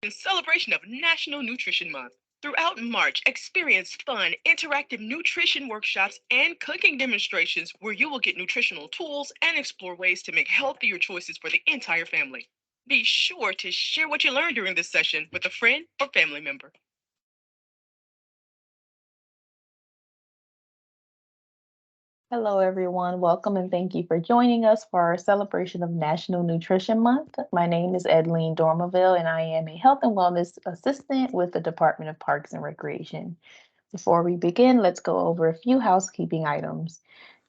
In celebration of National Nutrition Month. Throughout March, experience fun, interactive nutrition workshops and cooking demonstrations where you will get nutritional tools and explore ways to make healthier choices for the entire family. Be sure to share what you learned during this session with a friend or family member. Hello, everyone. Welcome and thank you for joining us for our celebration of National Nutrition Month. My name is Edleen Dormaville, and I am a health and wellness assistant with the Department of Parks and Recreation. Before we begin, let's go over a few housekeeping items.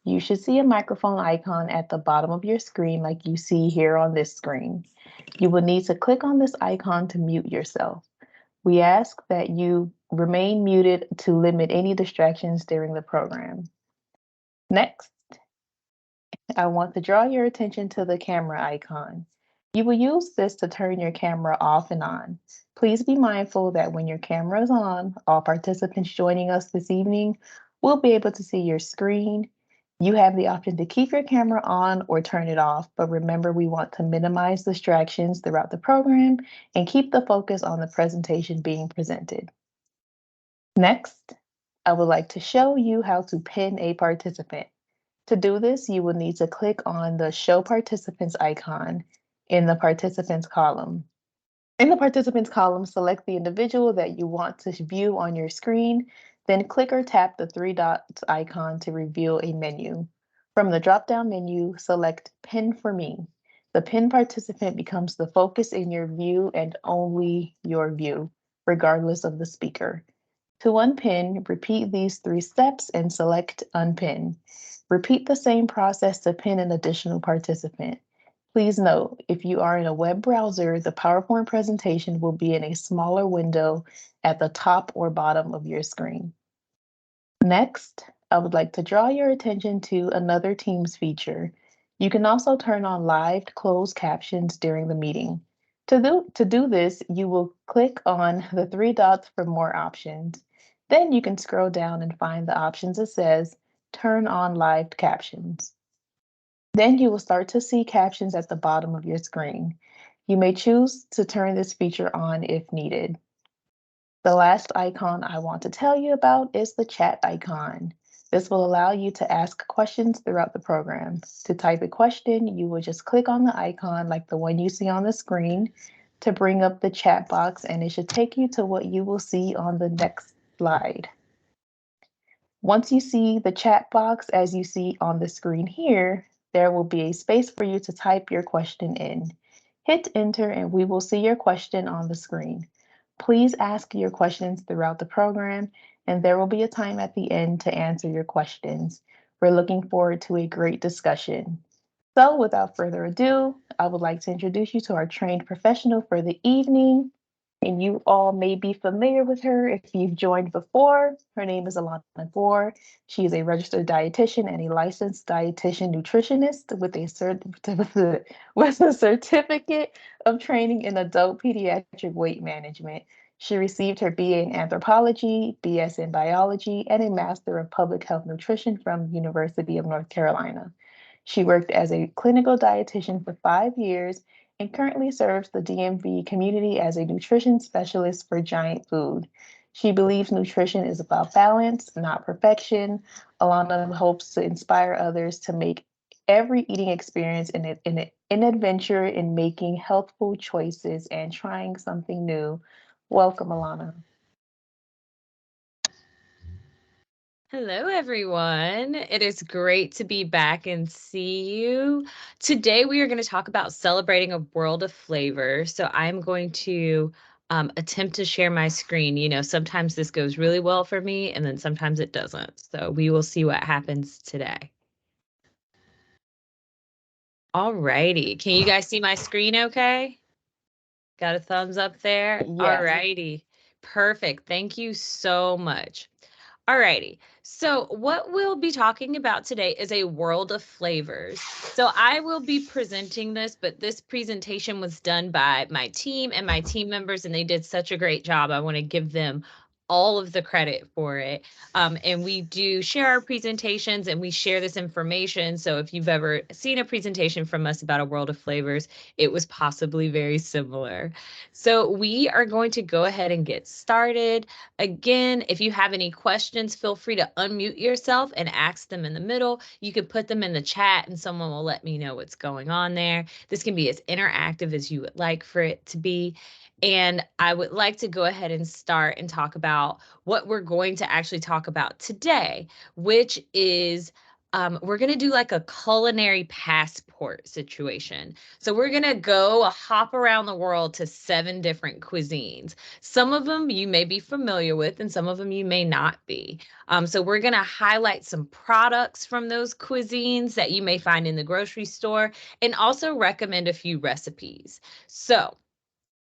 You should see a microphone icon at the bottom of your screen, like you see here on this screen. You will need to click on this icon to mute yourself. We ask that you remain muted to limit any distractions during the program. Next, I want to draw your attention to the camera icon. You will use this to turn your camera off and on. Please be mindful that when your camera is on, all participants joining us this evening will be able to see your screen. You have the option to keep your camera on or turn it off, but remember we want to minimize distractions throughout the program and keep the focus on the presentation being presented. Next, I would like to show you how to pin a participant. To do this, you will need to click on the Show Participants icon in the Participants column. In the Participants column, select the individual that you want to view on your screen, then click or tap the three dots icon to reveal a menu. From the drop-down menu, select Pin for Me. The pin participant becomes the focus in your view and only your view, regardless of the speaker. To unpin, repeat these 3 steps and select Unpin. Repeat the same process to pin an additional participant. Please note, if you are in a web browser, the PowerPoint presentation will be in a smaller window at the top or bottom of your screen. Next, I would like to draw your attention to another Teams feature. You can also turn on live closed captions during the meeting. To do this, you will click on the 3 dots for more options. Then you can scroll down and find the options that says Turn on live captions. Then you will start to see captions at the bottom of your screen. You may choose to turn this feature on if needed. The last icon I want to tell you about is the chat icon. This will allow you to ask questions throughout the program. To type a question, you will just click on the icon like the one you see on the screen to bring up the chat box, and it should take you to what you will see on the next slide. Once you see the chat box as you see on the screen here, there will be a space for you to type your question in. Hit enter and we will see your question on the screen. Please ask your questions throughout the program, and there will be a time at the end to answer your questions. We're looking forward to a great discussion. So without further ado, I would like to introduce you to our trained professional for the evening. And you all may be familiar with her if you've joined before. Her name is Alana Gore. She is a registered dietitian and a licensed dietitian nutritionist with with a certificate of training in adult pediatric weight management. She received her BA in anthropology, BS in biology, and a Master of Public Health Nutrition from University of North Carolina. She worked as a clinical dietitian for 5 years and currently serves the DMV community as a nutrition specialist for Giant Food. She believes nutrition is about balance, not perfection. Alana hopes to inspire others to make every eating experience an adventure in making healthful choices and trying something new. Welcome, Alana. Hello, everyone. It is great to be back and see you. Today, we are going to talk about celebrating a world of flavor. So, I'm going to attempt to share my screen. You know, sometimes this goes really well for me, and then sometimes it doesn't. So, we will see what happens today. All righty. Can you guys see my screen okay? Got a thumbs up there? All Yes. righty. Perfect. Thank you so much. Alrighty. So what we'll be talking about today is a world of flavors. So I will be presenting this, but this presentation was done by my team and my team members, and they did such a great job. I want to give them all of the credit for it. And we do share our presentations and we share this information. So if you've ever seen a presentation from us about a world of flavors, it was possibly very similar. So we are going to go ahead and get started. Again, if you have any questions, feel free to unmute yourself and ask them in the middle. You could put them in the chat and someone will let me know what's going on there. This can be as interactive as you would like for it to be. And I would like to go ahead and start and talk about what we're going to actually talk about today, which is we're going to do like a culinary passport situation. So we're going to go hop around the world to 7 different cuisines. Some of them you may be familiar with and some of them you may not be. So we're going to highlight some products from those cuisines that you may find in the grocery store and also recommend a few recipes. So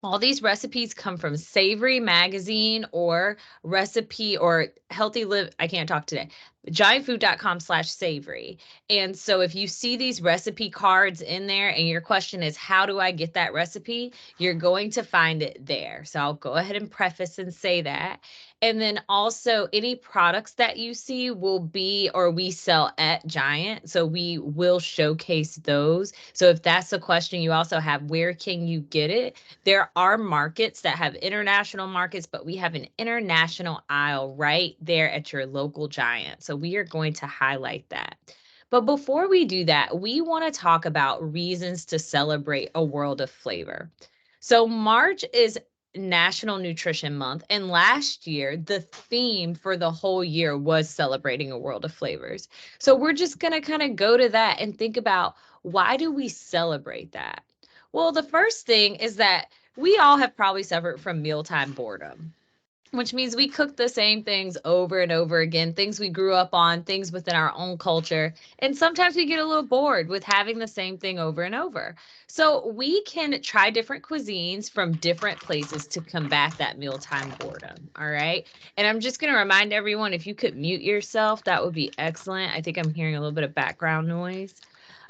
all these recipes come from Savory Magazine or Recipe or Healthy Live. I can't talk today. Giantfood.com/savory. And so if you see these recipe cards in there and your question is, how do I get that recipe? You're going to find it there. So I'll go ahead and preface and say that. And then also any products that you see will be, or we sell at Giant. So we will showcase those. So if that's the question you also have, where can you get it? There are markets that have international markets, but we have an international aisle right there at your local Giant. So we are going to highlight that. But before we do that, we want to talk about reasons to celebrate a world of flavor. So March is National Nutrition Month. And last year, the theme for the whole year was celebrating a world of flavors. So we're just going to kind of go to that and think about, why do we celebrate that? Well, the first thing is that we all have probably suffered from mealtime boredom, which means we cook the same things over and over again, things we grew up on, things within our own culture. And sometimes we get a little bored with having the same thing over and over. So we can try different cuisines from different places to combat that mealtime boredom. All right. And I'm just going to remind everyone, if you could mute yourself, that would be excellent. I think I'm hearing a little bit of background noise.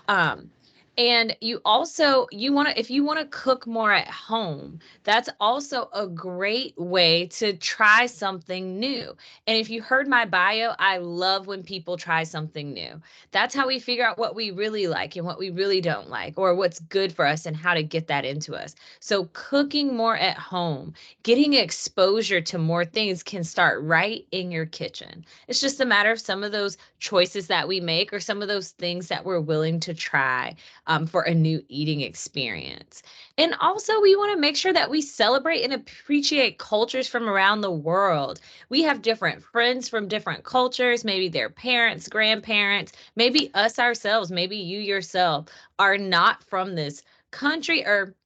Um, and you also, if you want to cook more at home, that's also a great way to try something new. And if you heard my bio, I love when people try something new. That's how we figure out what we really like and what we really don't like, or what's good for us and how to get that into us. So cooking more at home, getting exposure to more things can start right in your kitchen. It's just a matter of some of those choices that we make or some of those things that we're willing to try for a new eating experience. And also, we want to make sure that we celebrate and appreciate cultures from around the world. We have different friends from different cultures, maybe their parents, grandparents, maybe us ourselves, maybe you yourself are not from this country, or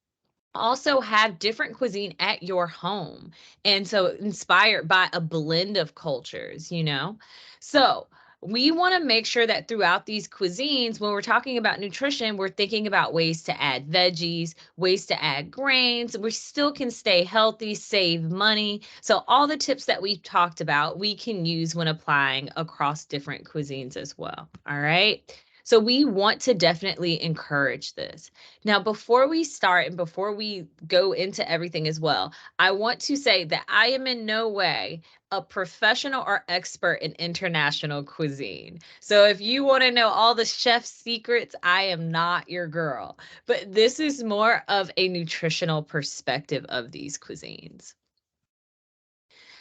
also have different cuisine at your home. And so inspired by a blend of cultures, you know? So we want to make sure that throughout these cuisines, when we're talking about nutrition, we're thinking about ways to add veggies, ways to add grains. We still can stay healthy, save money. So all the tips that we've talked about, we can use when applying across different cuisines as well. All right. So we want to definitely encourage this. Now, before we start and before we go into everything as well, I want to say that I am in no way a professional or expert in international cuisine. So if you want to know all the chef's secrets, I am not your girl. But this is more of a nutritional perspective of these cuisines.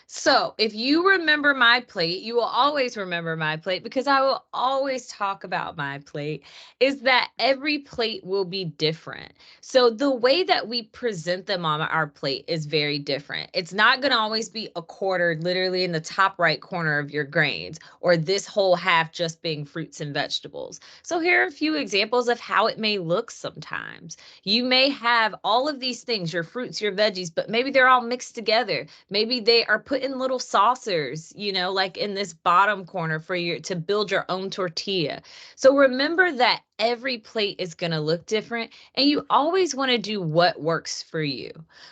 So if you remember my plate, you will always remember my plate, because I will always talk about my plate, is that every plate will be different. So the way that we present them on our plate is very different. It's not going to always be a quarter literally in the top right corner of your grains, or this whole half just being fruits and vegetables. So here are a few examples of how it may look sometimes. You may have all of these things, your fruits, your veggies, but maybe they're all mixed together. Maybe they are put in little saucers, like in this bottom corner to build your own tortilla. So remember that every plate is going to look different, and you always want to do what works for you.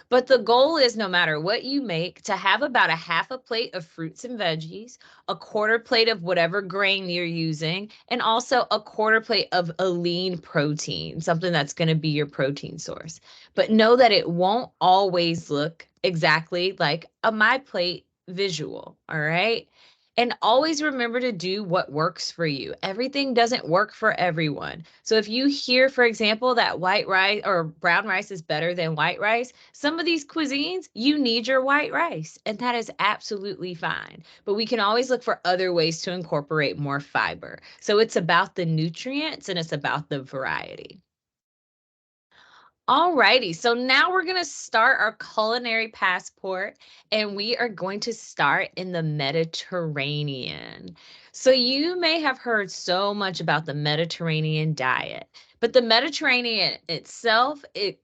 But the goal is, no matter what you make, to have about a half a plate of fruits and veggies, a quarter plate of whatever grain you're using, and also a quarter plate of a lean protein, something that's going to be your protein source. But know that it won't always look exactly like my plate visual, all right? And always remember to do what works for you. Everything doesn't work for everyone. So if you hear, for example, that white rice or brown rice is better than white rice, some of these cuisines, you need your white rice, and that is absolutely fine. But we can always look for other ways to incorporate more fiber. So it's about the nutrients and it's about the variety. All righty, so now we're going to start our culinary passport, and we are going to start in the Mediterranean. So you may have heard so much about the Mediterranean diet, but the Mediterranean itself, it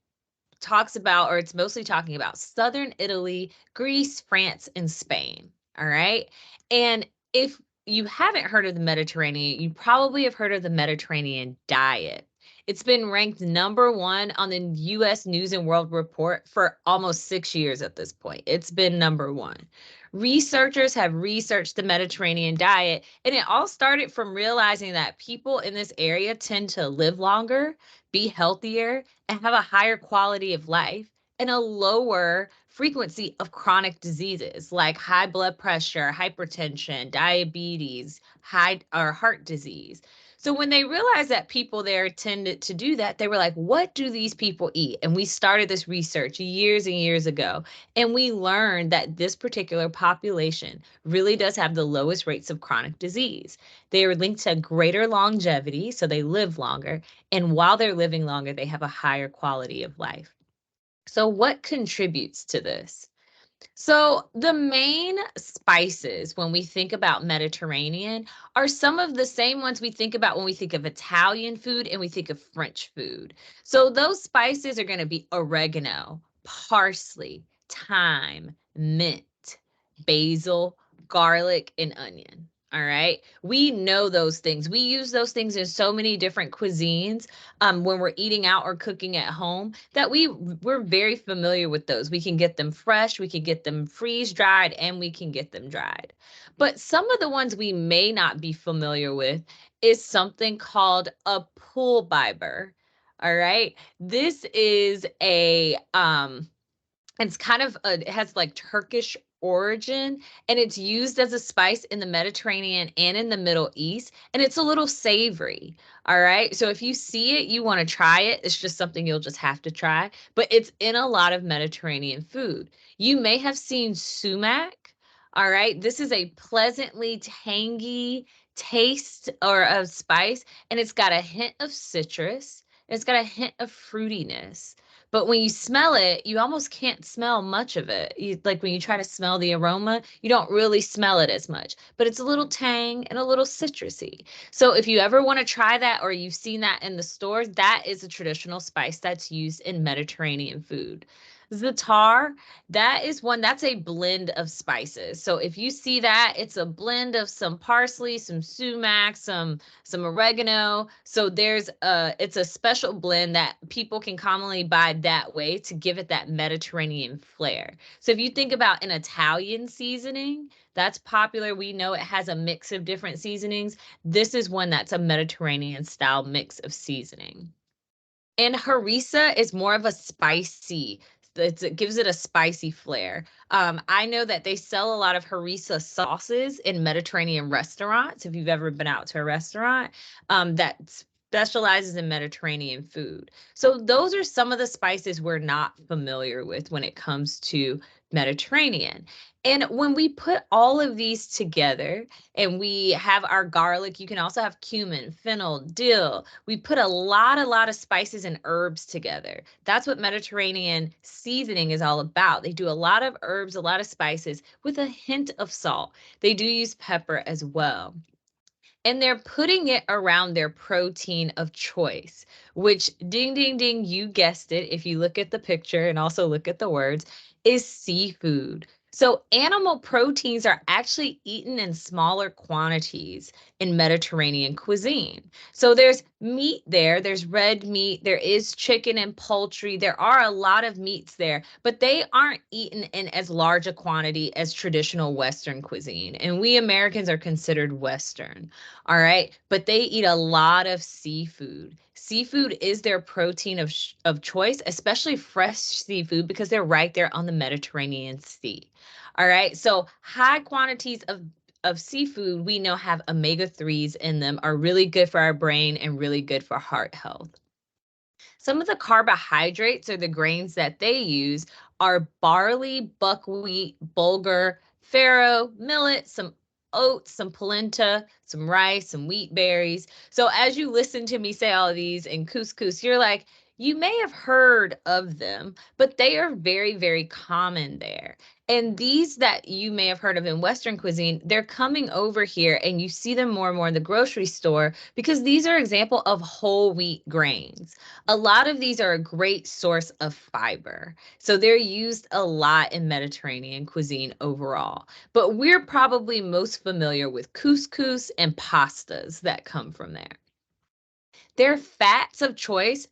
talks about, or it's mostly talking about southern Italy, Greece, France, and Spain. All right. And if you haven't heard of the Mediterranean, you probably have heard of the Mediterranean diet. It's been ranked #1 on the US News and World Report for almost 6 years at this point. It's been #1. Researchers have researched the Mediterranean diet, and it all started from realizing that people in this area tend to live longer, be healthier, and have a higher quality of life and a lower frequency of chronic diseases like high blood pressure, hypertension, diabetes, high or heart disease. So when they realized that people there tended to do that, they were like, what do these people eat? And we started this research years and years ago. And we learned that this particular population really does have the lowest rates of chronic disease. They are linked to greater longevity, so they live longer. And while they're living longer, they have a higher quality of life. So, what contributes to this? So, the main spices when we think about Mediterranean are some of the same ones we think about when we think of Italian food and we think of French food. So, those spices are going to be oregano, parsley, thyme, mint, basil, garlic, and onion. All right. We know those things. We use those things in so many different cuisines when we're eating out or cooking at home that we're very familiar with those. We can get them fresh, we can get them freeze dried, and we can get them dried. But some of the ones we may not be familiar with is something called a pool biber. All right. This is a it's kind of it has like Turkish origin, and it's used as a spice in the Mediterranean and in the Middle East, and it's a little savory. All right. So if you see it, you want to try it. It's just something you'll just have to try, but it's in a lot of Mediterranean food. You may have seen sumac. All right. This is a pleasantly tangy taste or a spice, and it's got a hint of citrus. It's got a hint of fruitiness. But when you smell it, you almost can't smell much of it. Like when you try to smell the aroma, you don't really smell it as much, but it's a little tang and a little citrusy. So if you ever want to try that or you've seen that in the stores, that is a traditional spice that's used in Mediterranean food. Za'atar, that is one that's a blend of spices. So if you see that, it's a blend of some parsley, some sumac, some oregano. So it's a special blend that people can commonly buy that way to give it that Mediterranean flair. So if you think about an Italian seasoning, that's popular. We know it has a mix of different seasonings. This is one that's a Mediterranean style mix of seasoning. And harissa is more of a spicy. It gives it a spicy flair. I know that they sell a lot of harissa sauces in Mediterranean restaurants. If you've ever been out to a restaurant that specializes in Mediterranean food. So those are some of the spices we're not familiar with when it comes to Mediterranean. And when we put all of these together and we have our garlic, you can also have cumin, fennel, dill. We put a lot of spices and herbs together. That's what Mediterranean seasoning is all about. They do a lot of herbs, a lot of spices with a hint of salt. They do use pepper as well. And they're putting it around their protein of choice, which ding, ding, ding, you guessed it. If you look at the picture and also look at the words, is seafood. So animal proteins are actually eaten in smaller quantities in Mediterranean cuisine. So there's meat there. There's red meat. There is chicken and poultry. There are a lot of meats there, but they aren't eaten in as large a quantity as traditional Western cuisine. And we Americans are considered Western. All right. But they eat a lot of seafood. Seafood is their protein of choice, especially fresh seafood, because they're right there on the Mediterranean Sea. All right. So high quantities of seafood we know have omega-3s in them, are really good for our brain and really good for heart health. Some of the carbohydrates or the grains that they use are barley, buckwheat, bulgur, farro, millet, some oats, some polenta, some rice, some wheat berries. So as you listen to me say all of these and couscous, you're like, you may have heard of them, but they are very, very common there. And these that you may have heard of in Western cuisine, they're coming over here and you see them more and more in the grocery store because these are example of whole wheat grains. A lot of these are a great source of fiber. So they're used a lot in Mediterranean cuisine overall. But we're probably most familiar with couscous and pastas that come from there. Their fats of choice,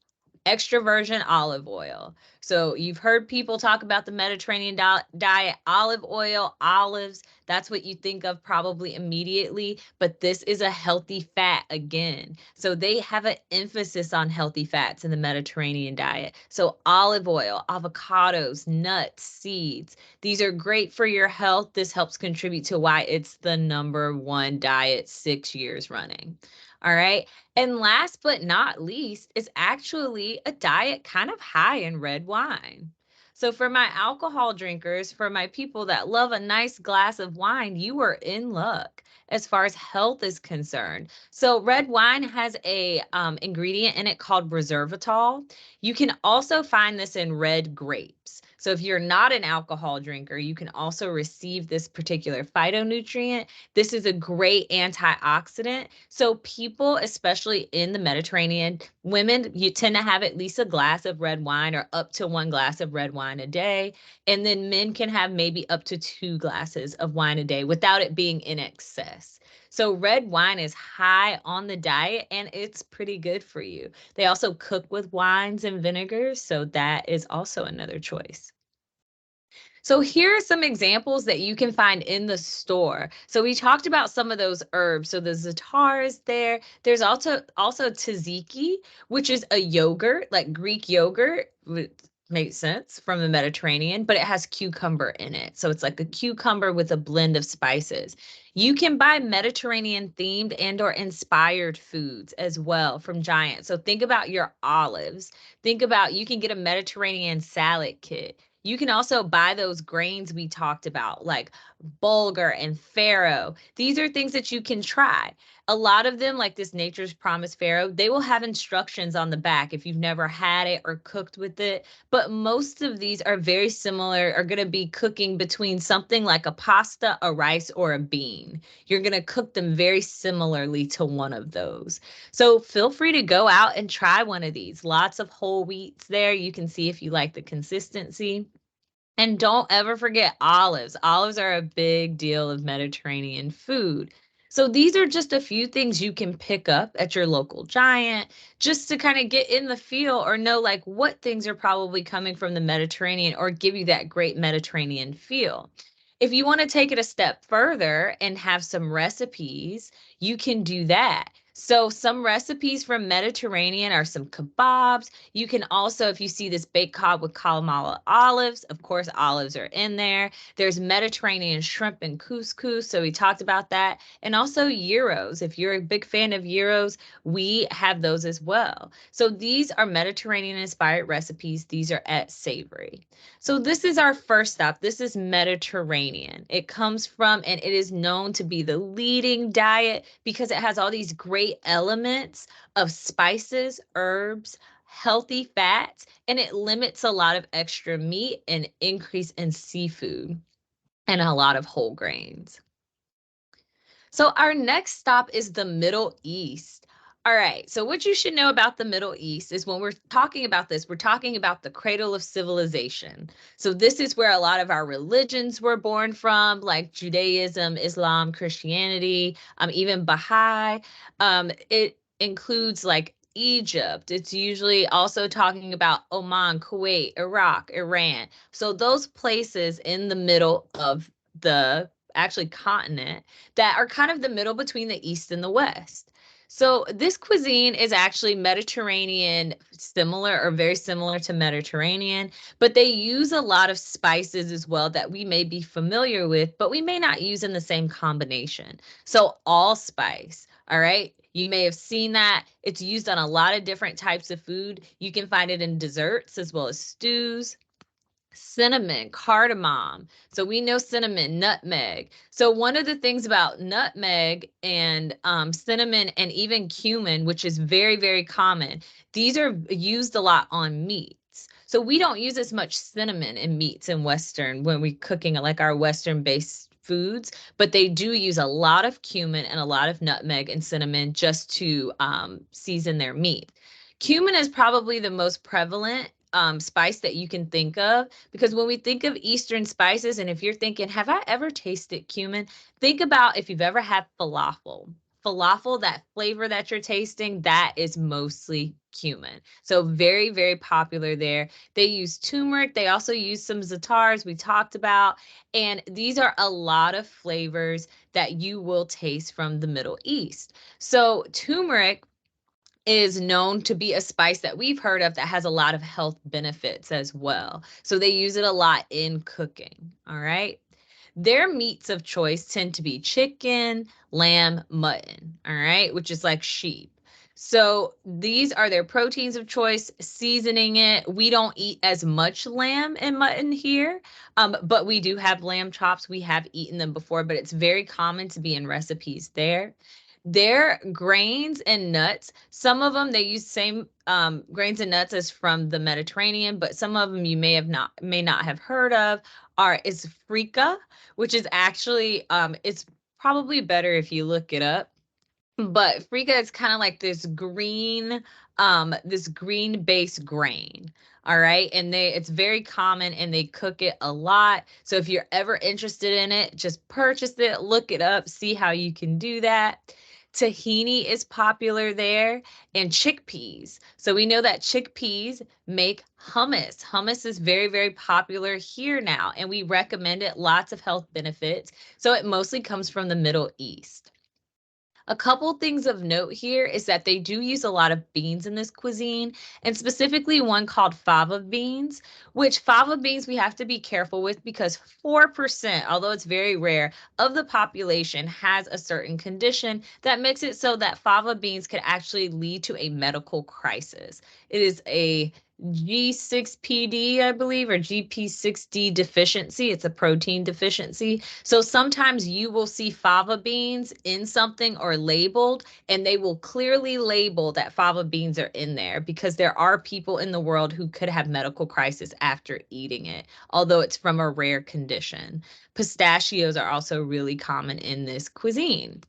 extra virgin olive oil. So you've heard people talk about the Mediterranean diet, olive oil, olives. That's what you think of probably immediately, but this is a healthy fat again. So they have an emphasis on healthy fats in the Mediterranean diet. So olive oil, avocados, nuts, seeds. These are great for your health. This helps contribute to why it's the #1 diet 6 years running. All right. And last but not least is actually a diet kind of high in red wine. So for my alcohol drinkers, for my people that love a nice glass of wine, you are in luck as far as health is concerned. So red wine has a ingredient in it called resveratrol. You can also find this in red grapes. So if you're not an alcohol drinker, you can also receive this particular phytonutrient. This is a great antioxidant. So people, especially in the Mediterranean, women, you tend to have at least a glass of red wine or up to 1 glass of red wine a day. And then men can have maybe up to 2 glasses of wine a day without it being in excess. So red wine is high on the diet and it's pretty good for you. They also cook with wines and vinegars, so that is also another choice. So here are some examples that you can find in the store. So we talked about some of those herbs. So the za'atar is there. There's also tzatziki, which is a yogurt, like Greek yogurt, which makes sense from the Mediterranean, but it has cucumber in it. So it's like a cucumber with a blend of spices. You can buy Mediterranean themed and or inspired foods as well from Giant. So think about your olives. Think about, you can get a Mediterranean salad kit. You can also buy those grains we talked about, like bulgur and farro. These are things that you can try. A lot of them, like this Nature's Promise farro, they will have instructions on the back if you've never had it or cooked with it. But most of these are very similar, are going to be cooking between something like a pasta, a rice, or a bean. You're going to cook them very similarly to one of those. So feel free to go out and try one of these. Lots of whole wheats there. You can see if you like the consistency. And don't ever forget olives. Olives are a big deal of Mediterranean food. So these are just a few things you can pick up at your local Giant just to kind of get in the feel or know like what things are probably coming from the Mediterranean or give you that great Mediterranean feel. If you want to take it a step further and have some recipes, you can do that. So some recipes from Mediterranean are some kebabs. You can also, if you see this baked cod with Kalamata olives, of course, olives are in there. There's Mediterranean shrimp and couscous. So we talked about that. And also gyros. If you're a big fan of gyros, we have those as well. So these are Mediterranean inspired recipes. These are at Savory. So this is our first stop. This is Mediterranean. It comes from, and it is known to be the leading diet because it has all these great elements of spices, herbs, healthy fats, and it limits a lot of extra meat and increase in seafood and a lot of whole grains. So our next stop is the Middle East. All right, so what you should know about the Middle East is when we're talking about this, we're talking about the cradle of civilization. So this is where a lot of our religions were born from, like Judaism, Islam, Christianity, even Baha'i. includes like Egypt. It's usually also talking about Oman, Kuwait, Iraq, Iran. So those places in the middle of the actually continent that are kind of the middle between the East and the West. So this cuisine is actually Mediterranean, similar or very similar to Mediterranean, but they use a lot of spices as well that we may be familiar with, but we may not use in the same combination. So allspice, all right? You may have seen that. It's used on a lot of different types of food. You can find it in desserts as well as stews. Cinnamon, cardamom. So we know cinnamon, nutmeg. So one of the things about nutmeg and cinnamon and even cumin, which is very, very common, these are used a lot on meats. So we don't use as much cinnamon in meats in Western when we're cooking like our Western based foods, but they do use a lot of cumin and a lot of nutmeg and cinnamon just to season their meat. Cumin is probably the most prevalent spice that you can think of, because when we think of Eastern spices, and if you're thinking, have I ever tasted cumin? Think about if you've ever had falafel. Falafel, that flavor that you're tasting, that is mostly cumin. So very, very popular there. They use turmeric. They also use some zatars we talked about. And these are a lot of flavors that you will taste from the Middle East. So turmeric is known to be a spice that we've heard of that has a lot of health benefits as well. So they use it a lot in cooking. All right. Their meats of choice tend to be chicken, lamb, mutton. All right. Which is like sheep. So these are their proteins of choice, seasoning it. We don't eat as much lamb and mutton here, but we do have lamb chops. We have eaten them before, but it's very common to be in recipes there. Their grains and nuts, some of them they use same grains and nuts as from the Mediterranean, but some of them you may not have heard of is freekeh, which is actually it's probably better if you look it up. But freekeh is kind of like this green based grain. All right. And it's very common and they cook it a lot. So if you're ever interested in it, just purchase it, look it up, see how you can do that. Tahini is popular there, and chickpeas. So we know that chickpeas make hummus. Hummus is very, very popular here now, and we recommend it, lots of health benefits. So it mostly comes from the Middle East. A couple things of note here is that they do use a lot of beans in this cuisine, and specifically one called fava beans, which fava beans we have to be careful with because 4%, although it's very rare, of the population has a certain condition that makes it so that fava beans could actually lead to a medical crisis. It is a G6PD, I believe, or GP6D deficiency. It's a protein deficiency. So sometimes you will see fava beans in something or labeled, and they will clearly label that fava beans are in there because there are people in the world who could have medical crisis after eating it, although it's from a rare condition. Pistachios are also really common in this cuisine.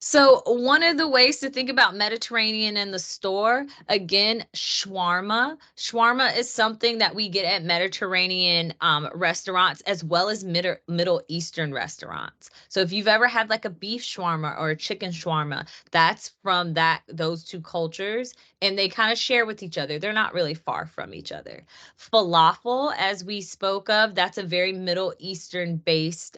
So one of the ways to think about Mediterranean in the store, again, shawarma. Shawarma is something that we get at Mediterranean restaurants as well as Middle Eastern restaurants. So if you've ever had like a beef shawarma or a chicken shawarma, that's from those two cultures, and they kind of share with each other. They're not really far from each other. Falafel, as we spoke of, that's a very Middle Eastern based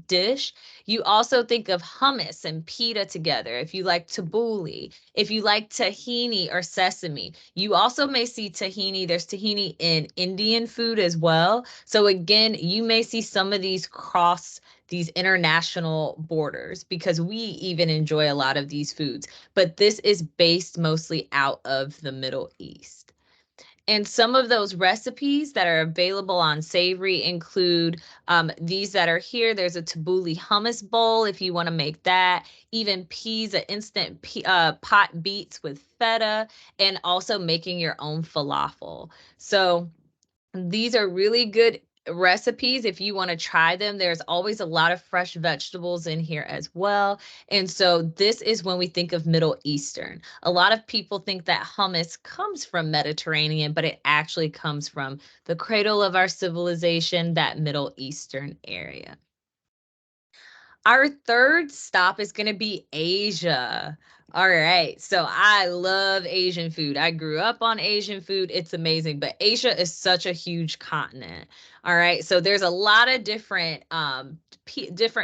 dish. You also think of hummus and pita together. If you like tabbouleh, if you like tahini or sesame, you also may see tahini. There's tahini in Indian food as well. So again, you may see some of these cross these international borders because we even enjoy a lot of these foods, but this is based mostly out of the Middle East. And some of those recipes that are available on Savory include these that are here. There's a tabbouleh hummus bowl if you want to make that. Even peas, an instant pot beets with feta, and also making your own falafel. So these are really good recipes if you want to try them. There's always a lot of fresh vegetables in here as well. And so this is when we think of Middle Eastern. A lot of people think that hummus comes from Mediterranean, but it actually comes from the cradle of our civilization, that Middle Eastern area. Our third stop is going to be Asia. All right. So I love Asian food. I grew up on Asian food. It's amazing. But Asia is such a huge continent. All right. So there's a lot of different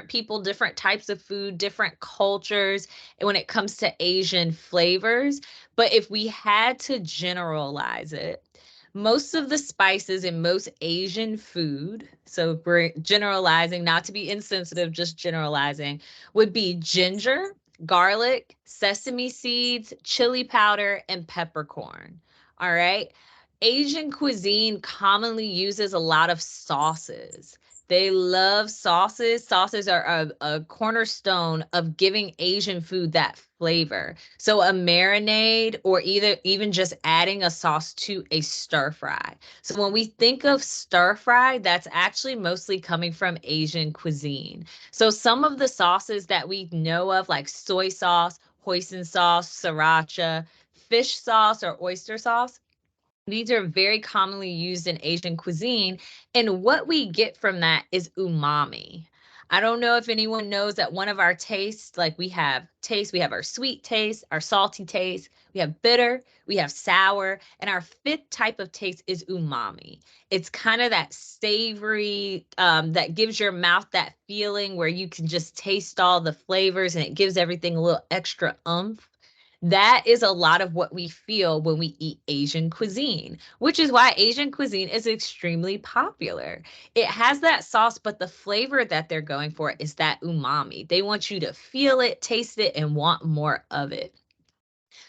people, different types of food, different cultures when it comes to Asian flavors. But if we had to generalize it, most of the spices in most Asian food, so we're generalizing, not to be insensitive, just generalizing, would be ginger, garlic, sesame seeds, chili powder, and peppercorn. All right. Asian cuisine commonly uses a lot of sauces. They love sauces. Sauces are a cornerstone of giving Asian food that flavor. So a marinade or either even just adding a sauce to a stir fry. So when we think of stir fry, that's actually mostly coming from Asian cuisine. So some of the sauces that we know of, like soy sauce, hoisin sauce, sriracha, fish sauce, or oyster sauce, these are very commonly used in Asian cuisine. And what we get from that is umami. I don't know if anyone knows that one of our tastes, like we have our sweet taste, our salty taste, we have bitter, we have sour, and our fifth type of taste is umami. It's kind of that savory, that gives your mouth that feeling where you can just taste all the flavors and it gives everything a little extra oomph. That is a lot of what we feel when we eat Asian cuisine, which is why Asian cuisine is extremely popular. It has that sauce, but the flavor that they're going for is that umami. They want you to feel it, taste it, and want more of it.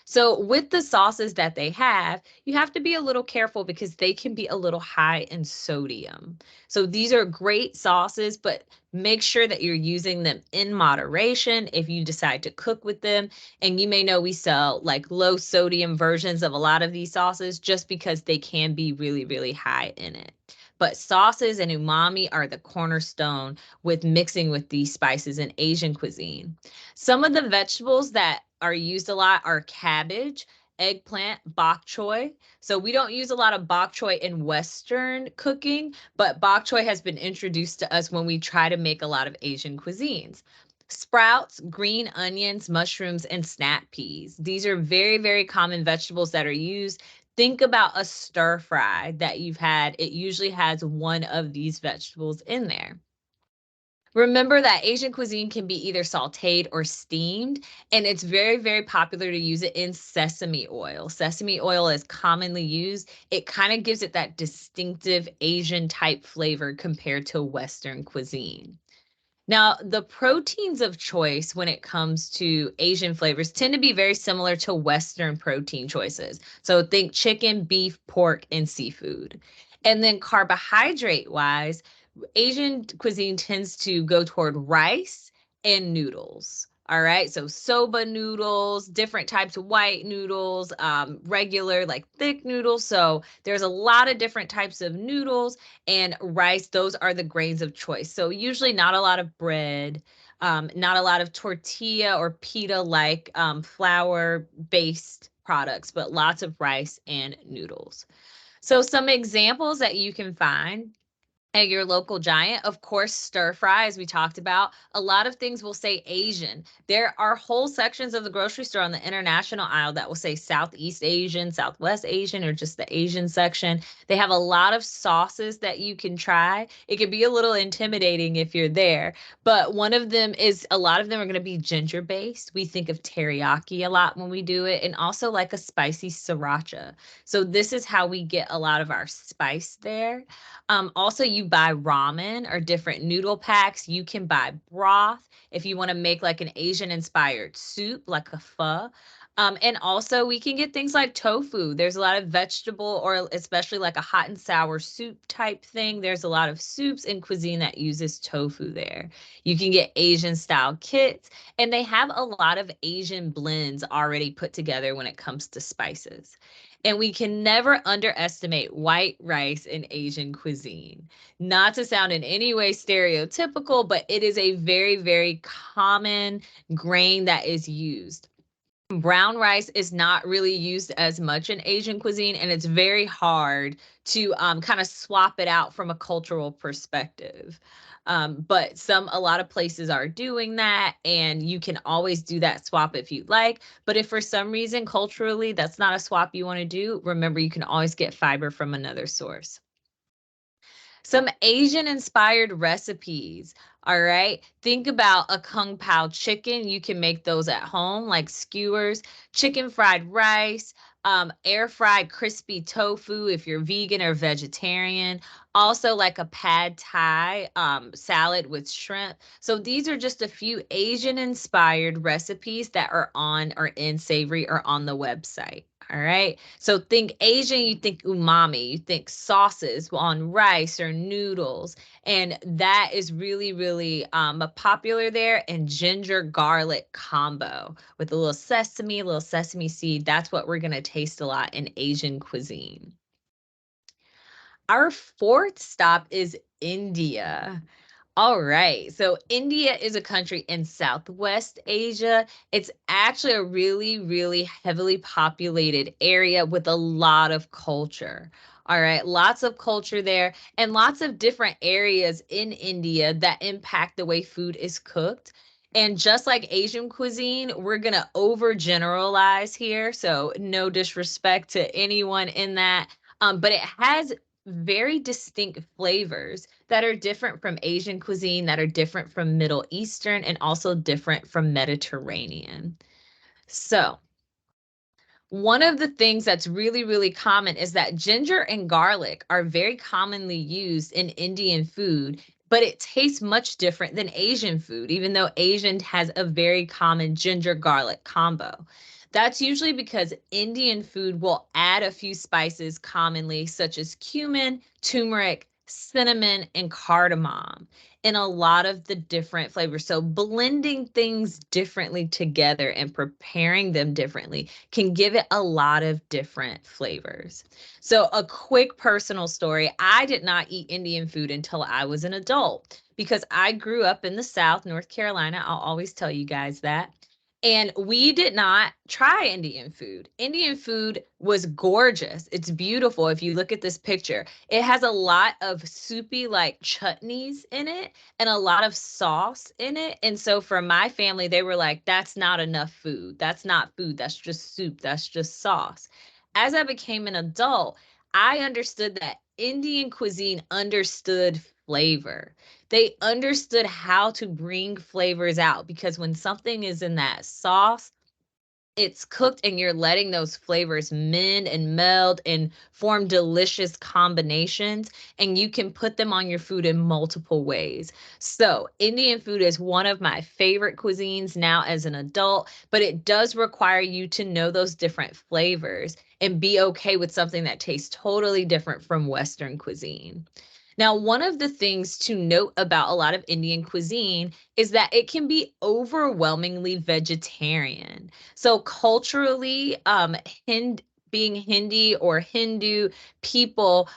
So with the sauces that they have, you have to be a little careful because they can be a little high in sodium. So these are great sauces, but make sure that you're using them in moderation if you decide to cook with them. And you may know we sell like low sodium versions of a lot of these sauces just because they can be really, really high in it. But sauces and umami are the cornerstone with mixing with these spices in Asian cuisine. Some of the vegetables that are used a lot are cabbage, eggplant, bok choy. So we don't use a lot of bok choy in Western cooking, but bok choy has been introduced to us when we try to make a lot of Asian cuisines. Sprouts, green onions, mushrooms, and snap peas. These are very, very common vegetables that are used. Think about a stir fry that you've had. It usually has one of these vegetables in there. Remember that Asian cuisine can be either sauteed or steamed, and it's very, very popular to use it in sesame oil. Sesame oil is commonly used. It kind of gives it that distinctive Asian type flavor compared to Western cuisine. Now, the proteins of choice when it comes to Asian flavors tend to be very similar to Western protein choices. So think chicken, beef, pork, and seafood. And then carbohydrate wise, Asian cuisine tends to go toward rice and noodles. All right, so soba noodles, different types of white noodles, regular like thick noodles. So there's a lot of different types of noodles and rice. Those are the grains of choice. So usually not a lot of bread, not a lot of tortilla or pita like flour based products, but lots of rice and noodles. So some examples that you can find at your local giant, of course, stir fry, as we talked about. A lot of things will say Asian. There are whole sections of the grocery store on the international aisle that will say Southeast Asian, Southwest Asian, or just the Asian section. They have a lot of sauces that you can try. It can be a little intimidating if you're there, but one of them is a lot of them are going to be ginger based. We think of teriyaki a lot when we do it, and also like a spicy sriracha. So this is how we get a lot of our spice there. Also, you buy ramen or different noodle packs. You can buy broth if you want to make like an Asian inspired soup, like a pho. And also, we can get things like tofu. There's a lot of vegetable, or especially like a hot and sour soup type thing. There's a lot of soups and cuisine that uses tofu there. You can get Asian style kits, and they have a lot of Asian blends already put together when it comes to spices. And we can never underestimate white rice in Asian cuisine. Not to sound in any way stereotypical, but it is a very, very common grain that is used. Brown rice is not really used as much in Asian cuisine, and it's very hard to kind of swap it out from a cultural perspective. But a lot of places are doing that, and you can always do that swap if you like. But if for some reason culturally that's not a swap you want to do, remember you can always get fiber from another source. Some Asian inspired recipes. All right. Think about a kung pao chicken. You can make those at home, like skewers, chicken fried rice, air fried crispy tofu if you're vegan or vegetarian. Also, like a pad thai salad with shrimp. So, these are just a few Asian inspired recipes that are on or in Savory or on the website. All right. So think Asian, you think umami, you think sauces on rice or noodles. And that is really, really popular there. And ginger garlic combo with a little sesame seed. That's what we're going to taste a lot in Asian cuisine. Our fourth stop is India. All right. So India is a country in Southwest Asia. It's actually a really, really heavily populated area with a lot of culture. All right. Lots of culture there and lots of different areas in India that impact the way food is cooked. And just like Asian cuisine, we're going to overgeneralize here. So no disrespect to anyone in that. But it has very distinct flavors that are different from Asian cuisine, that are different from Middle Eastern, and also different from Mediterranean. So, one of the things that's really, really common is that ginger and garlic are very commonly used in Indian food, but it tastes much different than Asian food, even though Asian has a very common ginger garlic combo. That's usually because Indian food will add a few spices commonly, such as cumin, turmeric, cinnamon, and cardamom in a lot of the different flavors. So blending things differently together and preparing them differently can give it a lot of different flavors. So a quick personal story, I did not eat Indian food until I was an adult because I grew up in the South, North Carolina. I'll always tell you guys that. And we did not try Indian food. Indian food was gorgeous. It's beautiful. If you look at this picture, it has a lot of soupy like chutneys in it and a lot of sauce in it. And so for my family, they were like, that's not enough food. That's not food. That's just soup. That's just sauce. As I became an adult, I understood that Indian cuisine understood flavor. They understood how to bring flavors out because when something is in that sauce, it's cooked and you're letting those flavors mend and meld and form delicious combinations, and you can put them on your food in multiple ways. So Indian food is one of my favorite cuisines now as an adult, but it does require you to know those different flavors and be okay with something that tastes totally different from Western cuisine. Now, one of the things to note about a lot of Indian cuisine is that it can be overwhelmingly vegetarian. So culturally, being Hindi or Hindu people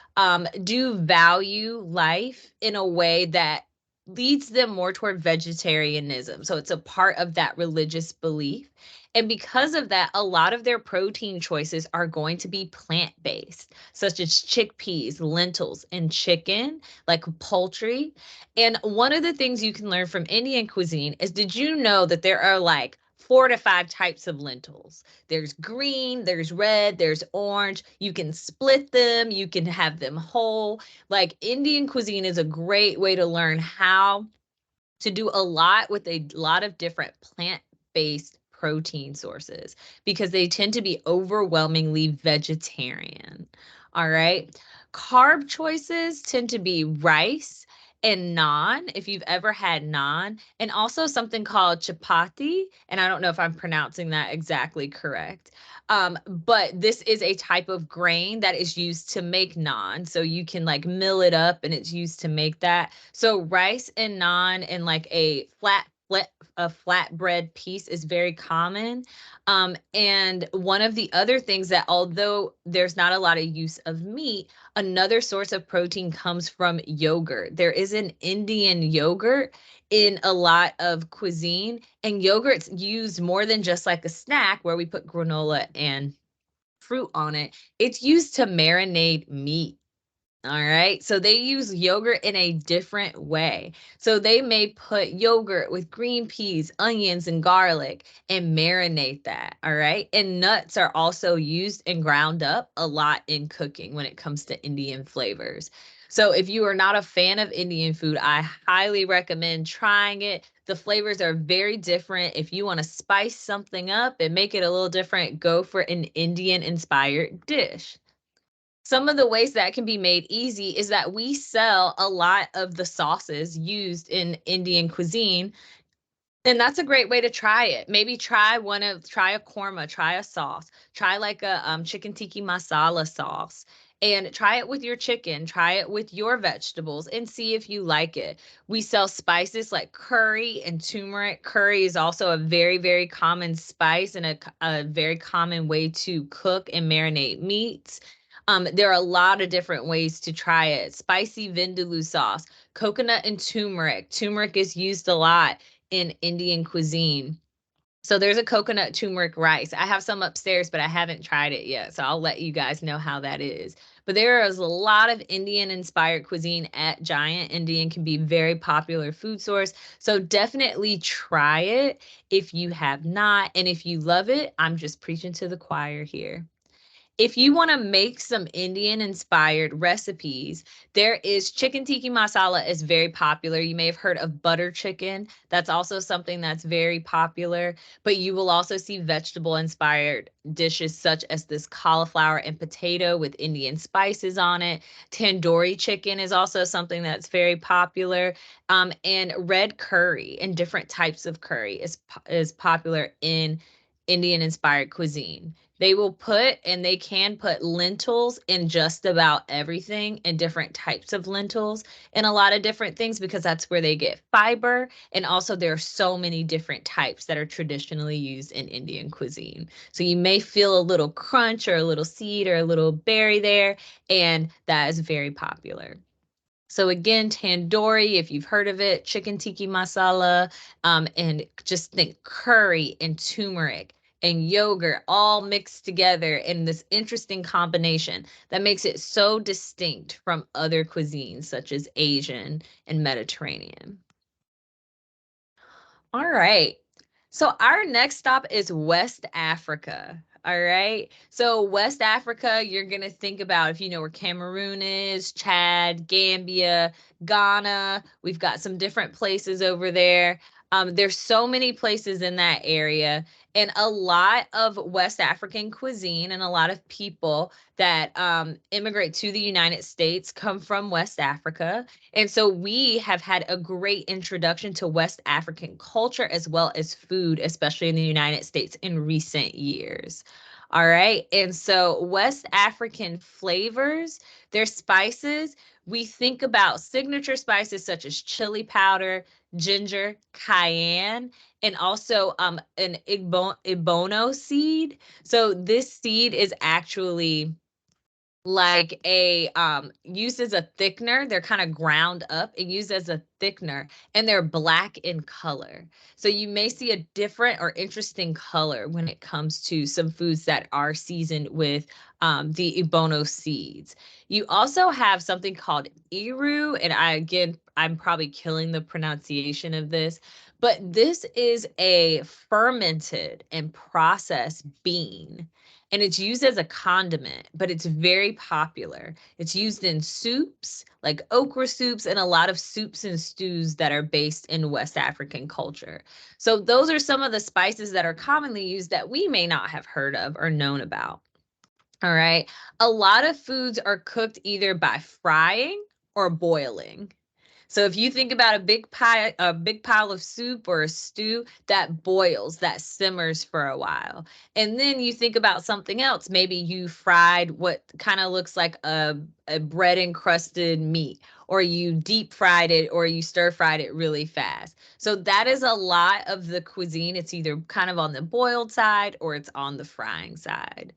do value life in a way that leads them more toward vegetarianism. So it's a part of that religious belief. And because of that, a lot of their protein choices are going to be plant-based, such as chickpeas, lentils, and chicken, like poultry. And one of the things you can learn from Indian cuisine is, did you know that there are like 4 to 5 types of lentils? There's green, there's red, there's orange. You can split them, you can have them whole. Like Indian cuisine is a great way to learn how to do a lot with a lot of different plant-based protein sources because they tend to be overwhelmingly vegetarian. All right. Carb choices tend to be rice and naan, if you've ever had naan, and also something called chapati. And I don't know if I'm pronouncing that exactly correct. But this is a type of grain that is used to make naan. So you can like mill it up and it's used to make that. So rice and naan in like a flat flatbread piece is very common. And one of the other things that, although there's not a lot of use of meat, another source of protein comes from yogurt. There is an Indian yogurt in a lot of cuisine, and yogurt's used more than just like a snack where we put granola and fruit on it. It's used to marinate meat. All right. So they use yogurt in a different way. So they may put yogurt with green peas, onions, and garlic and marinate that. All right. And nuts are also used and ground up a lot in cooking when it comes to Indian flavors. So if you are not a fan of Indian food, I highly recommend trying it. The flavors are very different. If you want to spice something up and make it a little different, go for an Indian inspired dish. Some of the ways that can be made easy is that we sell a lot of the sauces used in Indian cuisine, and that's a great way to try it. Maybe try a korma, try a sauce, try like a chicken tikka masala sauce, and try it with your chicken, try it with your vegetables, and see if you like it. We sell spices like curry and turmeric. Curry is also a very, very common spice and a very common way to cook and marinate meats. There are a lot of different ways to try it. Spicy vindaloo sauce, coconut and turmeric. Turmeric is used a lot in Indian cuisine. So there's a coconut turmeric rice. I have some upstairs, but I haven't tried it yet. So I'll let you guys know how that is. But there is a lot of Indian inspired cuisine at Giant. Indian can be very popular food source. So definitely try it if you have not. And if you love it, I'm just preaching to the choir here. If you want to make some Indian inspired recipes, there is chicken tikka masala is very popular. You may have heard of butter chicken. That's also something that's very popular, but you will also see vegetable inspired dishes such as this cauliflower and potato with Indian spices on it. Tandoori chicken is also something that's very popular. And red curry and different types of curry is popular in Indian inspired cuisine. They will put and they can put lentils in just about everything and different types of lentils and a lot of different things because that's where they get fiber. And also, there are so many different types that are traditionally used in Indian cuisine. So you may feel a little crunch or a little seed or a little berry there, and that is very popular. So again, tandoori, if you've heard of it, chicken tikka masala, and just think curry and turmeric and yogurt all mixed together in this interesting combination that makes it so distinct from other cuisines such as Asian and Mediterranean. All right. So our next stop is West Africa. All right. So West Africa, you're going to think about if you know where Cameroon is, Chad, Gambia, Ghana. We've got some different places over there. There's so many places in that area, and a lot of West African cuisine and a lot of people that immigrate to the United States come from West Africa. And so we have had a great introduction to West African culture as well as food, especially in the United States in recent years. All right. And so West African flavors, their spices, we think about signature spices such as chili powder, ginger, cayenne, and also an ibono seed. So this seed is actually like a used as a thickener. They're kind of ground up and used as a thickener, and they're black in color. So you may see a different or interesting color when it comes to some foods that are seasoned with the ibono seeds. You also have something called iru, and I'm probably killing the pronunciation of this, but this is a fermented and processed bean, and it's used as a condiment, but it's very popular. It's used in soups, like okra soups, and a lot of soups and stews that are based in West African culture. So those are some of the spices that are commonly used that we may not have heard of or known about. All right. A lot of foods are cooked either by frying or boiling. So if you think about a big pile of soup or a stew that boils, that simmers for a while. And then you think about something else. Maybe you fried what kind of looks like a bread encrusted meat, or you deep fried it, or you stir fried it really fast. So that is a lot of the cuisine. It's either kind of on the boiled side or it's on the frying side.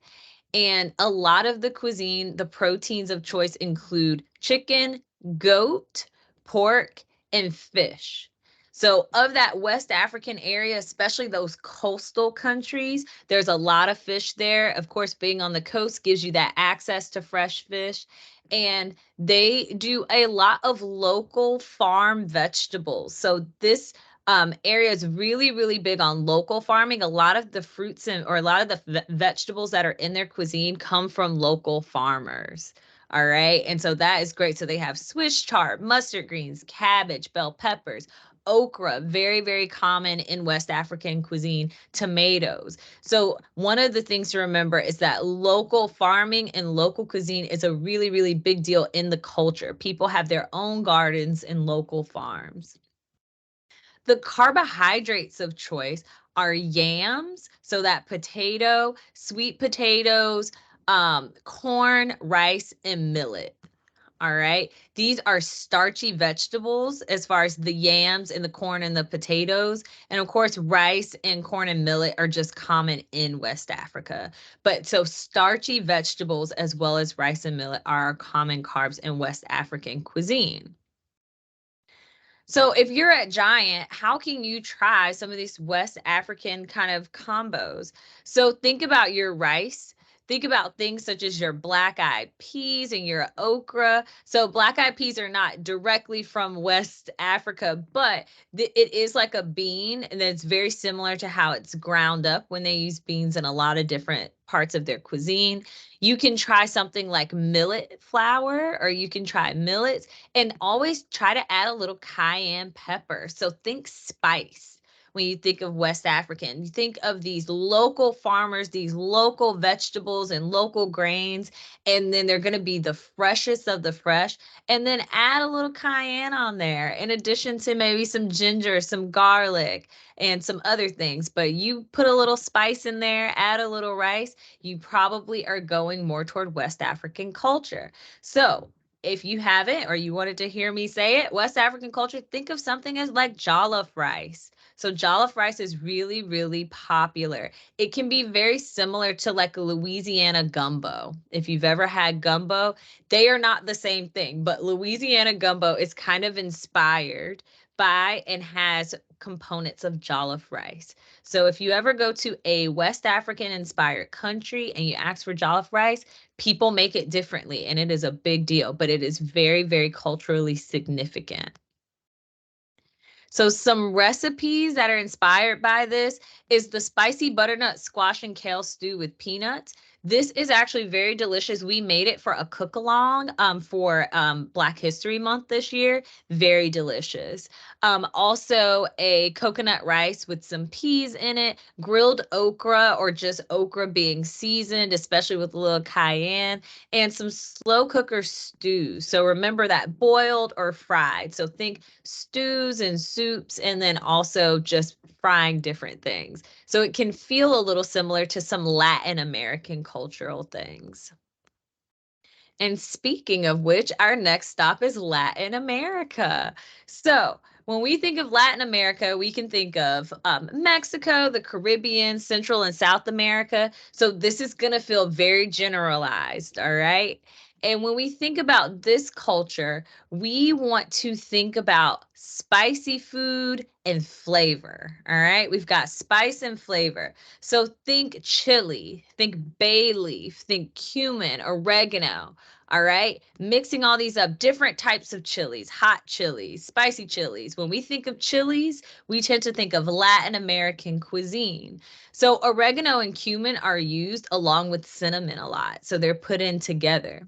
And a lot of the cuisine, the proteins of choice include chicken, goat, pork, and fish. So, of that West African area, especially those coastal countries, there's a lot of fish there. Of course, being on the coast gives you that access to fresh fish. And they do a lot of local farm vegetables. So, this area is really, really big on local farming. A lot of the fruits or a lot of the vegetables that are in their cuisine come from local farmers. All right. And so that is great. So they have Swiss chard, mustard greens, cabbage, bell peppers, okra, very, very common in West African cuisine, tomatoes. So one of the things to remember is that local farming and local cuisine is a really, really big deal in the culture. People have their own gardens and local farms. The carbohydrates of choice are yams, so that potato, sweet potatoes, corn, rice, and millet. All right. These are starchy vegetables as far as the yams and the corn and the potatoes. And of course, rice and corn and millet are just common in West Africa. But so starchy vegetables as well as rice and millet are common carbs in West African cuisine. So if you're at Giant, how can you try some of these West African kind of combos? So think about your rice. Think about things such as your black eyed peas and your okra. So black eyed peas are not directly from West Africa, but it is like a bean, and it's very similar to how it's ground up when they use beans in a lot of different parts of their cuisine. You can try something like millet flour, or you can try millets, and always try to add a little cayenne pepper. So think spice when you think of West African. You think of these local farmers, these local vegetables and local grains, and then they're going to be the freshest of the fresh. And then add a little cayenne on there, in addition to maybe some ginger, some garlic, and some other things. But you put a little spice in there, add a little rice, you probably are going more toward West African culture. So if you haven't, or you wanted to hear me say it, West African culture, think of something as like jollof rice. So jollof rice is really, really popular. It can be very similar to like a Louisiana gumbo. If you've ever had gumbo, they are not the same thing, but Louisiana gumbo is kind of inspired by and has components of jollof rice. So if you ever go to a West African inspired country and you ask for jollof rice, people make it differently, and it is a big deal, but it is very, very culturally significant. So some recipes that are inspired by this is the spicy butternut squash and kale stew with peanuts. This is actually very delicious. We made it for a cook along for Black History Month this year. Very delicious. Also a coconut rice with some peas in it, grilled okra or just okra being seasoned, especially with a little cayenne, and some slow cooker stew. So remember that boiled or fried. So think stews and soups, and then also just frying different things. So it can feel a little similar to some Latin American cultural things. And speaking of which, our next stop is Latin America. So when we think of Latin America, we can think of Mexico, the Caribbean, Central and South America. So this is going to feel very generalized, all right? And when we think about this culture, we want to think about spicy food and flavor, all right? We've got spice and flavor. So think chili, think bay leaf, think cumin, oregano. All right. Mixing all these up, different types of chilies, hot chilies, spicy chilies. When we think of chilies, we tend to think of Latin American cuisine. So oregano and cumin are used along with cinnamon a lot. So they're put in together.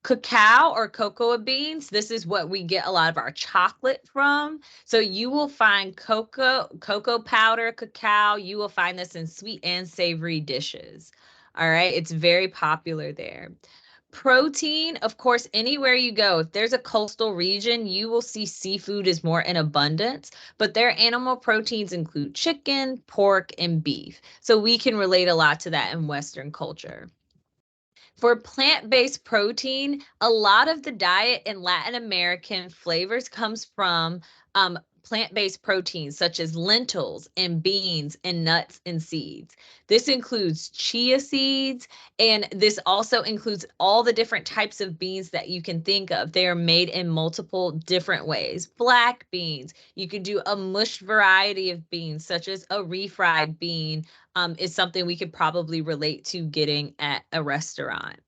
Cacao or cocoa beans, this is what we get a lot of our chocolate from. So you will find cocoa powder, cacao. You will find this in sweet and savory dishes. All right. It's very popular there. Protein, of course, anywhere you go, if there's a coastal region, you will see seafood is more in abundance, but their animal proteins include chicken, pork, and beef. So we can relate a lot to that in Western culture. For plant-based protein, a lot of the diet in Latin American flavors comes from plant-based proteins such as lentils and beans and nuts and seeds. This includes chia seeds, and this also includes all the different types of beans that you can think of. They are made in multiple different ways. Black beans, you could do a mushed variety of beans, such as a refried bean, is something we could probably relate to getting at a restaurant.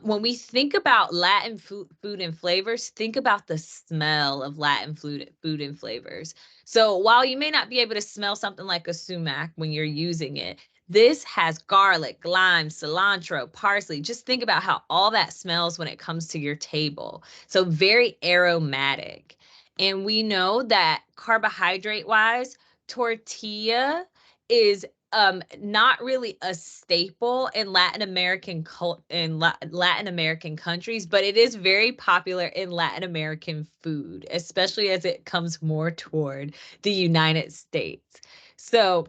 When we think about Latin food and flavors, think about the smell of Latin food and flavors. So while you may not be able to smell something like a sumac when you're using it, this has garlic, lime, cilantro, parsley. Just think about how all that smells when it comes to your table. So very aromatic. And we know that carbohydrate wise, tortilla is not really a staple in Latin American Latin American countries, but it is very popular in Latin American food, especially as it comes more toward the United States. So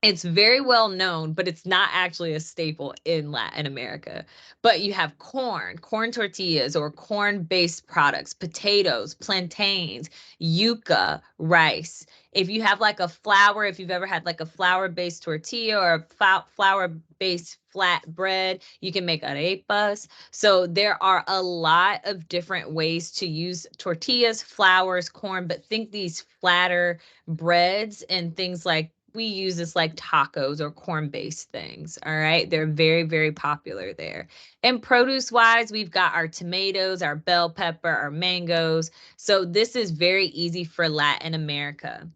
it's very well known, but it's not actually a staple in Latin America. But you have corn tortillas or corn-based products, potatoes, plantains, yuca, rice. If you have like a flour, if you've ever had like a flour-based tortilla or a flour-based flat bread, you can make arepas. So there are a lot of different ways to use tortillas, flours, corn, but think these flatter breads and things like we use this like tacos or corn-based things. All right. They're very, very popular there. And produce wise, we've got our tomatoes, our bell pepper, our mangoes. So this is very easy for Latin America.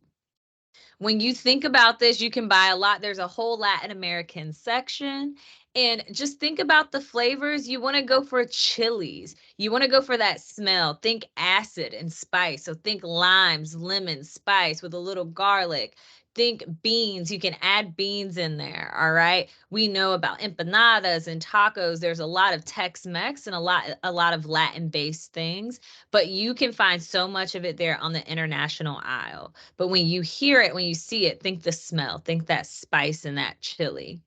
When you think about this, you can buy a lot. There's a whole Latin American section. And just think about the flavors. You want to go for chilies. You want to go for that smell. Think acid and spice. So think limes, lemon, spice with a little garlic. Think beans. You can add beans in there. All right. We know about empanadas and tacos. There's a lot of Tex-Mex and a lot of Latin-based things, but you can find so much of it there on the international aisle. But when you hear it, when you see it, think the smell, think that spice and that chili.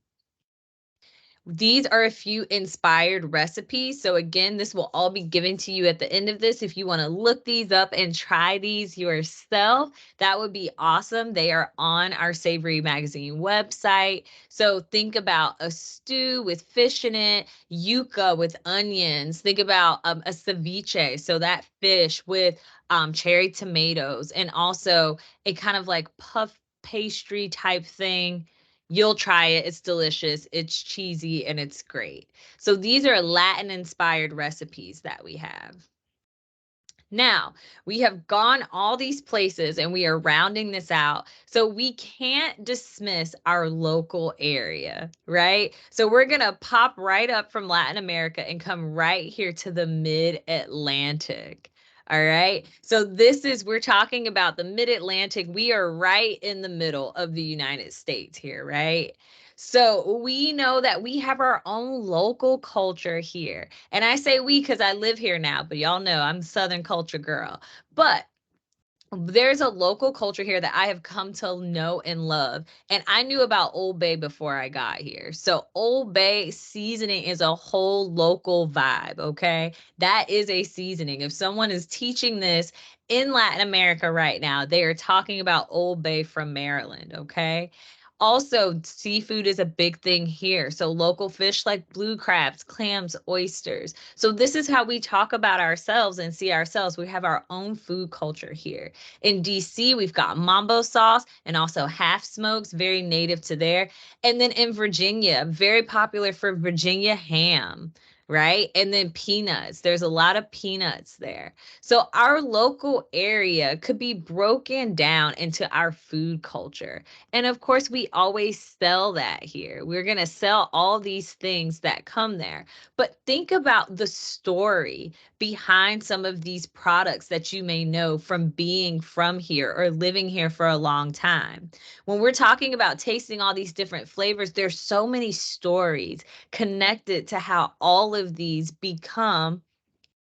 These are a few inspired recipes. So again, this will all be given to you at the end of this. If you want to look these up and try these yourself, that would be awesome. They are on our Savory Magazine website. So think about a stew with fish in it, yuca with onions. Think about a ceviche. So that fish with cherry tomatoes, and also a kind of like puff pastry type thing. You'll try it. It's delicious. It's cheesy and it's great. So these are Latin inspired recipes that we have. Now, we have gone all these places and we are rounding this out. So we can't dismiss our local area, right? So we're going to pop right up from Latin America and come right here to the mid-Atlantic. All right. So we're talking about the mid-Atlantic. We are right in the middle of the United States here, right? So we know that we have our own local culture here. And I say we because I live here now, but y'all know I'm a Southern culture girl. But there's a local culture here that I have come to know and love. And I knew about Old Bay before I got here. So Old Bay seasoning is a whole local vibe, okay? That is a seasoning. If someone is teaching this in Latin America right now, they are talking about Old Bay from Maryland, okay? Also, seafood is a big thing here. So local fish like blue crabs, clams, oysters. So this is how we talk about ourselves and see ourselves. We have our own food culture here. In DC, we've got mambo sauce and also half smokes, very native to there. And then in Virginia, very popular for Virginia ham, right? And then peanuts. There's a lot of peanuts there. So our local area could be broken down into our food culture. And of course, we always sell that here. We're going to sell all these things that come there. But think about the story behind some of these products that you may know from being from here or living here for a long time. When we're talking about tasting all these different flavors, there's so many stories connected to how all all of these become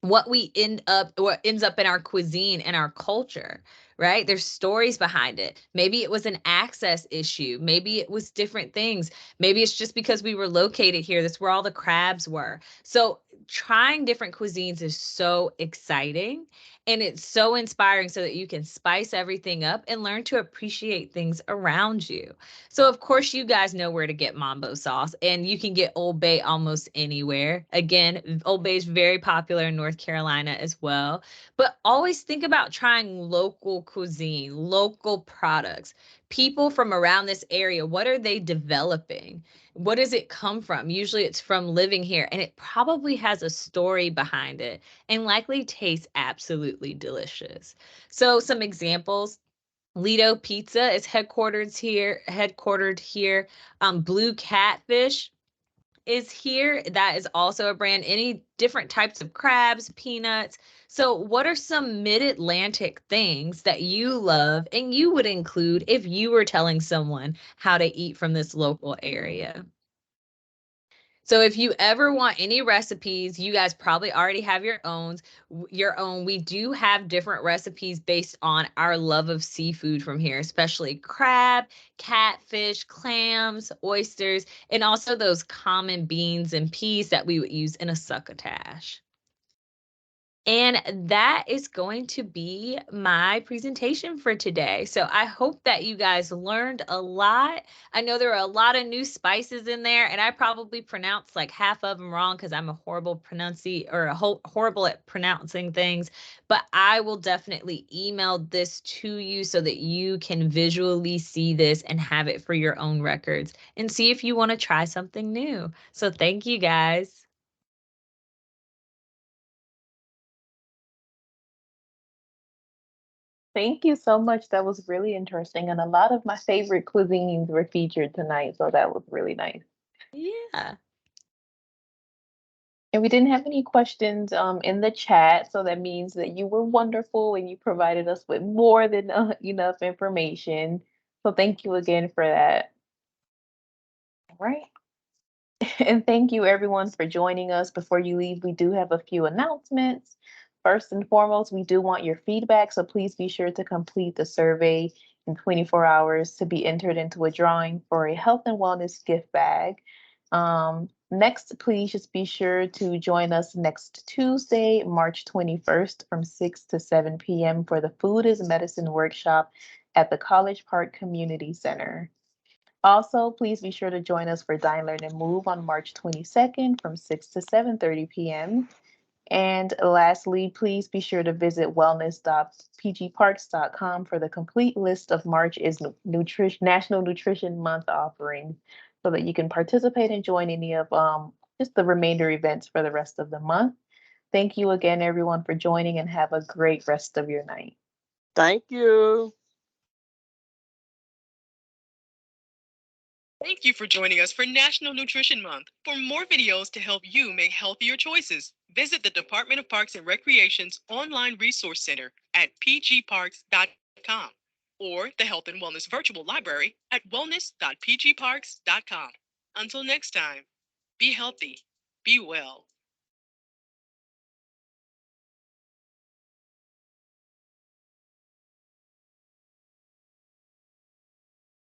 what ends up in our cuisine and our culture, right? There's stories behind it. Maybe it was an access issue, maybe it was different things, maybe it's just because we were located here, that's where all the crabs were. So trying different cuisines is so exciting, and it's so inspiring, so that you can spice everything up and learn to appreciate things around you. So of course you guys know where to get mambo sauce, and you can get Old Bay almost anywhere. Again, Old Bay is very popular in North Carolina as well. But always think about trying local cuisine, local products. People from around this area, what are they developing? What does it come from? Usually it's from living here, and it probably has a story behind it and likely tastes absolutely delicious. So some examples: Lido Pizza is headquartered here. Blue Catfish is here. That is also a brand. Any different types of crabs, peanuts. So what are some mid-Atlantic things that you love and you would include if you were telling someone how to eat from this local area? So if you ever want any recipes, you guys probably already have your own. We do have different recipes based on our love of seafood from here, especially crab, catfish, clams, oysters, and also those common beans and peas that we would use in a succotash. And that is going to be my presentation for today. So I hope that you guys learned a lot. I know there are a lot of new spices in there, and I probably pronounced like half of them wrong because I'm a horrible at pronouncing things. But I will definitely email this to you so that you can visually see this and have it for your own records and see if you want to try something new. So thank you guys. Thank you so much. That was really interesting. And a lot of my favorite cuisines were featured tonight. So that was really nice. Yeah. And we didn't have any questions in the chat. So that means that you were wonderful and you provided us with more than enough information. So thank you again for that. All right. And thank you everyone for joining us. Before you leave, we do have a few announcements. First and foremost, we do want your feedback, so please be sure to complete the survey in 24 hours to be entered into a drawing for a health and wellness gift bag. Next, please just be sure to join us next Tuesday, March 21st from 6 to 7 p.m. for the Food is Medicine workshop at the College Park Community Center. Also, please be sure to join us for Dine, Learn, and Move on March 22nd from 6 to 7:30 p.m. And lastly, please be sure to visit wellness.pgparks.com for the complete list of March is National Nutrition Month offerings so that you can participate and join any of just the remainder events for the rest of the month. Thank you again, everyone, for joining and have a great rest of your night. Thank you. Thank you for joining us for National Nutrition Month. For more videos to help you make healthier choices, visit the Department of Parks and Recreation's online resource center at pgparks.com or the Health and Wellness Virtual Library at wellness.pgparks.com. Until next time, be healthy, be well.